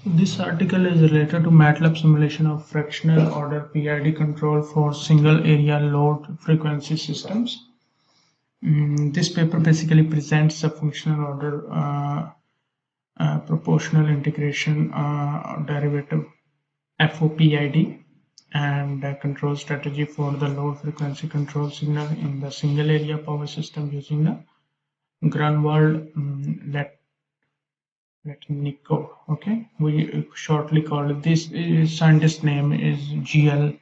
This article is related to MATLAB simulation of fractional order PID control for single area load frequency systems. This paper basically presents a functional order proportional integration derivative FOPID and a control strategy for the load frequency control signal in the single area power system using the Grünwald Letnikov. Okay, we shortly call it this. Scientist name is GL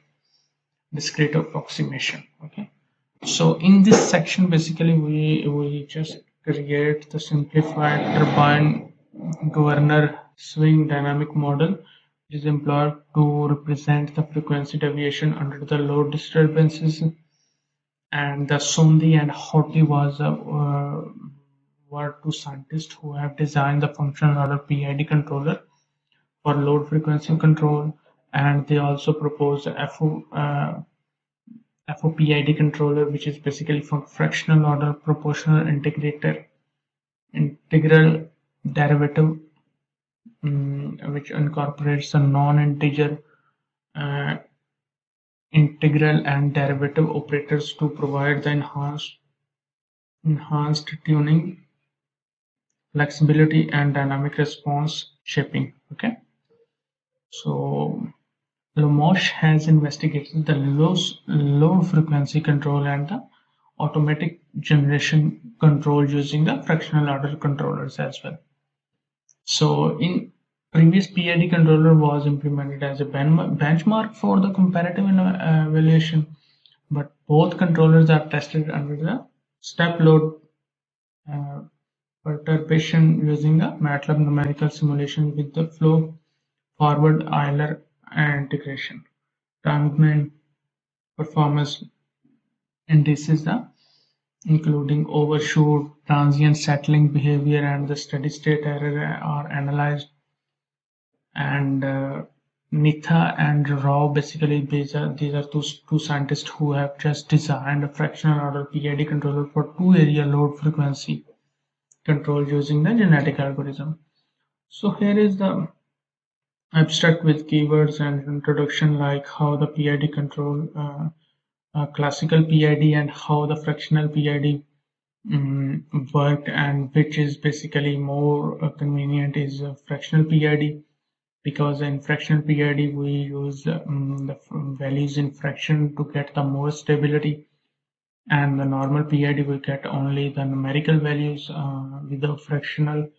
discrete approximation. Okay, so in this section basically we just create the simplified turbine governor swing dynamic model, which is employed to represent the frequency deviation under the load disturbances. And the Sondi and Horty were two scientists who have designed the functional order PID controller for load frequency control, and they also proposed a FOPID controller, which is basically for fractional order proportional integral derivative, which incorporates the non-integer integral and derivative operators to provide the enhanced tuning, flexibility, and dynamic response shaping. Okay, so Lamoche has investigated the low frequency control and the automatic generation control using the fractional order controllers as well. So in previous PID controller was implemented as a benchmark for the comparative evaluation, but both controllers are tested under the step load perturbation using a MATLAB numerical simulation with the flow forward Euler integration. Time performance indices, including overshoot, transient settling behavior, and the steady state error are analyzed. And Nitha and Rao, basically these are two scientists who have just designed a fractional order PID controller for two area load frequency control using the genetic algorithm. So here is the abstract with keywords and introduction, like how the PID control classical PID and how the fractional PID worked, and which is basically more convenient is fractional PID, because in fractional PID we use the values in fraction to get the more stability, and the normal PID we get only the numerical values with the fractional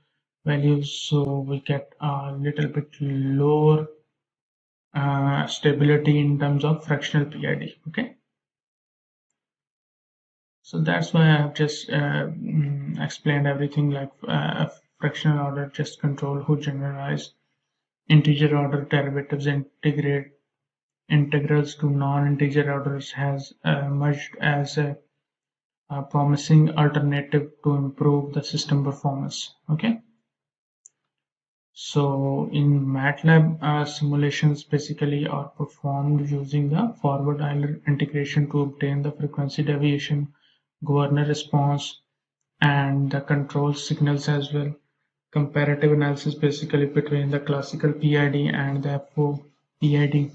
values, so we get a little bit lower stability in terms of fractional PID. Okay, so that's why I have just explained everything, like fractional order just control who generalize integer order derivatives integrate integrals to non-integer orders has emerged as a promising alternative to improve the system performance. Okay, so in MATLAB, simulations basically are performed using the forward Euler integration to obtain the frequency deviation, governor response, and the control signals as well. Comparative analysis basically between the classical PID and the FOPID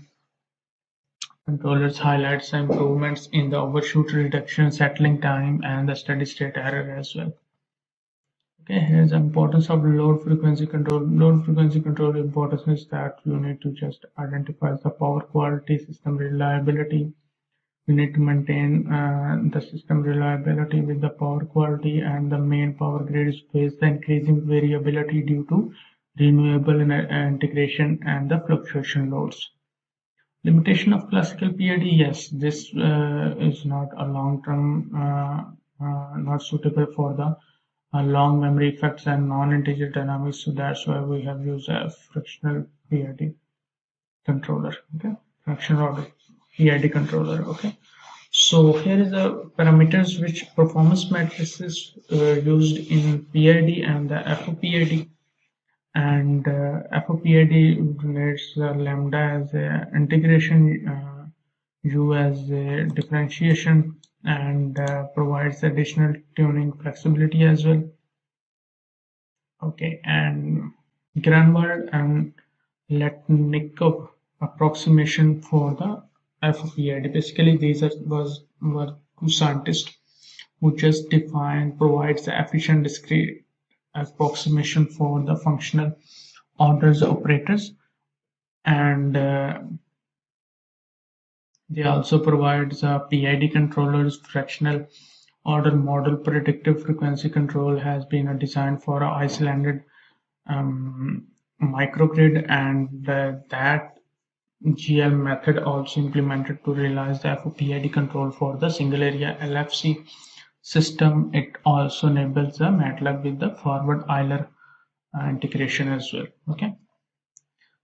controllers highlights the improvements in the overshoot reduction, settling time, and the steady state error as well. Okay, here's the importance of load frequency control. Load frequency control importance is that you need to just identify the power quality, system reliability. You need to maintain the system reliability with the power quality, and the main power grid is face the increasing variability due to renewable integration and the fluctuation loads. Limitation of classical PID, yes, this is not a long-term, not suitable for the long memory effects and non-integer dynamics, so that's why we have used a fractional PID controller. Okay, fractional order PID controller. Okay, so here is the parameters which performance matrices used in PID and the FOPID. And FOPID relates lambda as a integration, U as a differentiation, and provides additional tuning flexibility as well. Okay, and Grünwald and Letnikov approximation for the FOPID. Basically, were two scientists who just provides the efficient discrete approximation for the functional orders operators, and they also provide the PID controllers. Fractional order model predictive frequency control has been designed for an isolated microgrid, and that GL method also implemented to realize the FOPID control for the single area LFC system. It also enables the MATLAB with the forward Euler integration as well. Okay.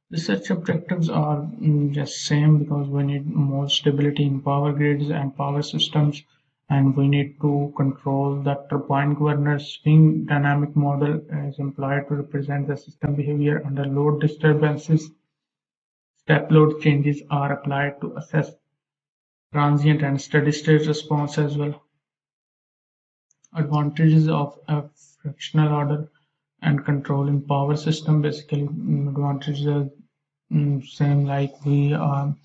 Research objectives are just same, because we need more stability in power grids and power systems, and we need to control the turbine governor. Swing dynamic model is employed to represent the system behavior under load disturbances. Step load changes are applied to assess transient and steady state response as well. Advantages of a fractional order and control in power system. Basically, advantages are same, like we will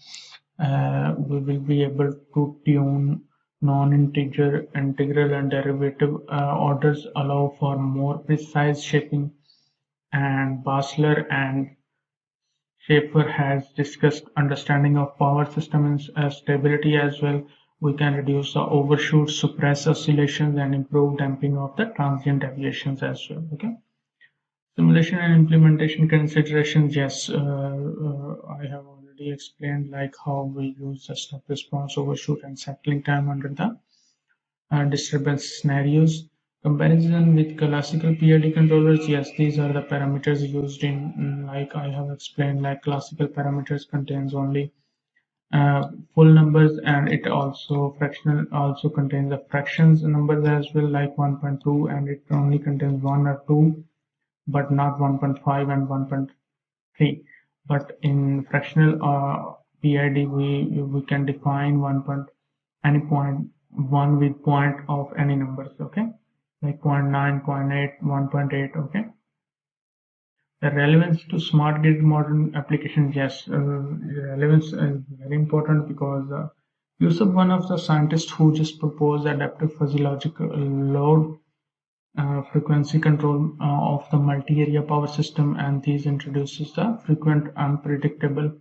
be able to tune non-integer, integral, and derivative orders, allow for more precise shaping, and Basler and Schaefer has discussed understanding of power system stability as well. We can reduce the overshoot, suppress oscillations, and improve damping of the transient deviations as well. Okay. Simulation and implementation considerations. Yes, I have already explained like how we use the step response, overshoot, and settling time under the disturbance scenarios. Comparison with classical PID controllers. Yes, these are the parameters used in, like I have explained, like classical parameters contains only full numbers, and it also fractional also contains the fractions numbers as well, like 1.2, and it only contains 1 or 2, but not 1.5 and 1.3. But in fractional PID, we can define any point 1 with point of any numbers. Okay, like 0.9, 0.8, 1.8. Okay. The relevance to smart grid modern applications. Yes, relevance is very important, because use of one of the scientists who just proposed adaptive fuzzy logic load frequency control of the multi-area power system, and these introduces the frequent unpredictable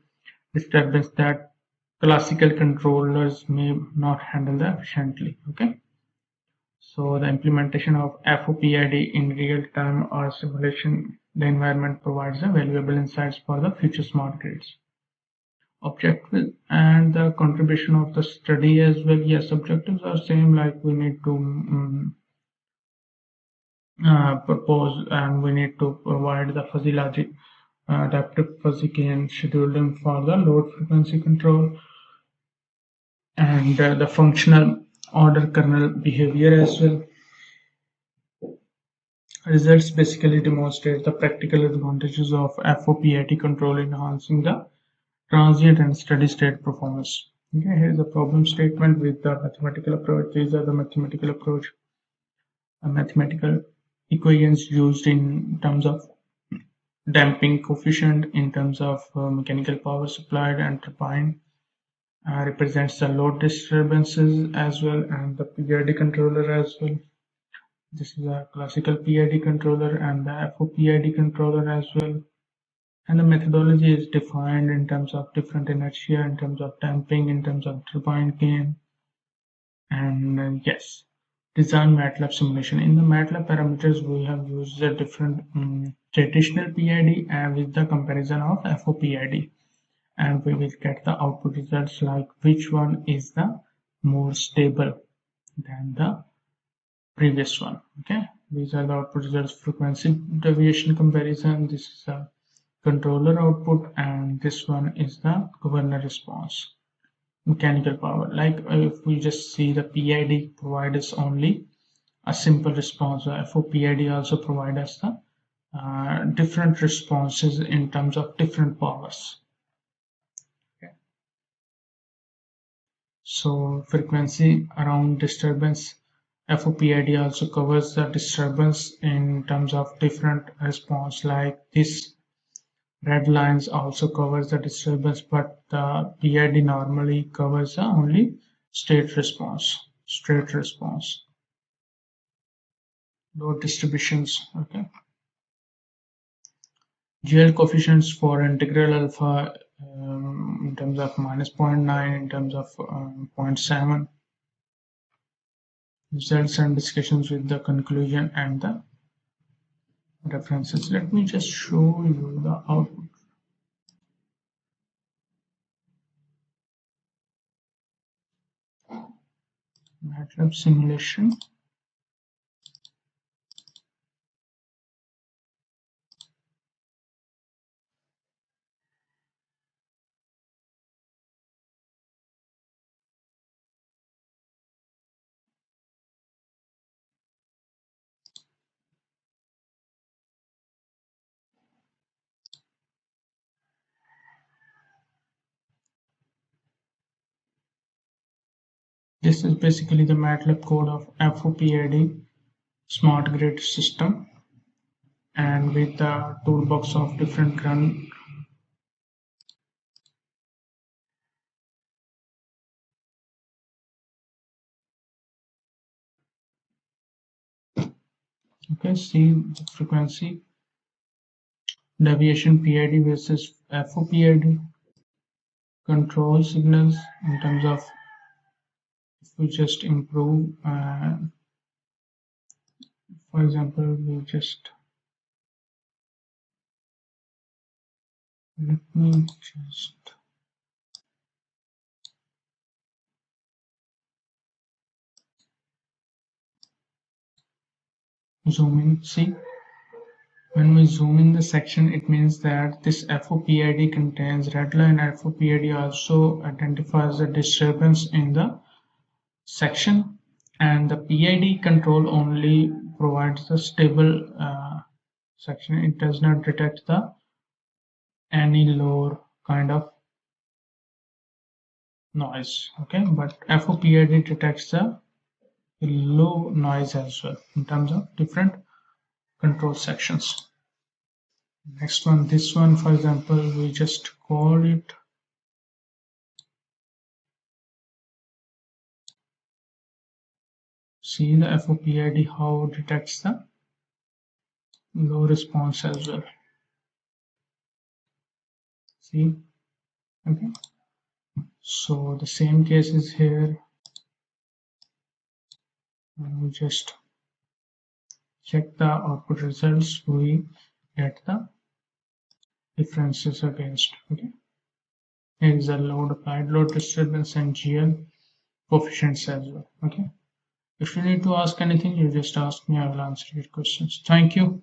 disturbance that classical controllers may not handle efficiently. Okay, so the implementation of FOPID in real-time or simulation the environment provides a valuable insights for the future smart grids. Objectives and the contribution of the study as well. Yes, objectives are same, like we need to propose, and we need to provide the fuzzy logic, adaptive fuzzy key and scheduling for the load frequency control, and the functional order kernel behavior as well. Results basically demonstrate the practical advantages of FOPID control, enhancing the transient and steady state performance. Okay, here's a problem statement with the mathematical approach. These are the mathematical approach, mathematical equations used in terms of damping coefficient, in terms of mechanical power supplied, and turbine represents the load disturbances as well, and the PID controller as well. This is a classical PID controller and the FOPID controller as well. And the methodology is defined in terms of different inertia, in terms of damping, in terms of turbine gain. And yes, design MATLAB simulation. In the MATLAB parameters, we have used a different traditional PID with the comparison of FOPID, and we will get the output results like which one is the more stable than the previous one. Okay, these are the output results. Frequency deviation comparison. This is a controller output, and this one is the governor response. Mechanical power, like if we just see the PID provide us only a simple response, FOPID also provide us the different responses in terms of different powers. Okay. So frequency around disturbance, FOPID also covers the disturbance in terms of different response, like this Red lines also covers the disturbance, but the PID normally covers the only state response. Load distributions. Okay. GL coefficients for integral alpha in terms of minus 0.9, in terms of 0.7. Results and discussions with the conclusion and the references. Let me just show you the output. MATLAB simulation. This is basically the MATLAB code of FOPID smart grid system, and with the toolbox of different run. Okay, see the frequency deviation PID versus FOPID control signals in terms of, if we just improve, for example, we just, let me just zoom in. See, when we zoom in the section, it means that this FOPID contains red line. FOPID also identifies the disturbance in the section, and the PID control only provides the stable section. It does not detect the any lower kind of noise. Okay, but FOPID detects the low noise as well in terms of different control sections. Next one, this one, for example, we just call it see the FOPID how it detects the low response as well. See, okay. So the same case is here. When we just check the output results, we get the differences against. Okay, here is a load applied, load disturbance, and GL coefficients as well. Okay, if you need to ask anything, you just ask me. I will answer your questions. Thank you.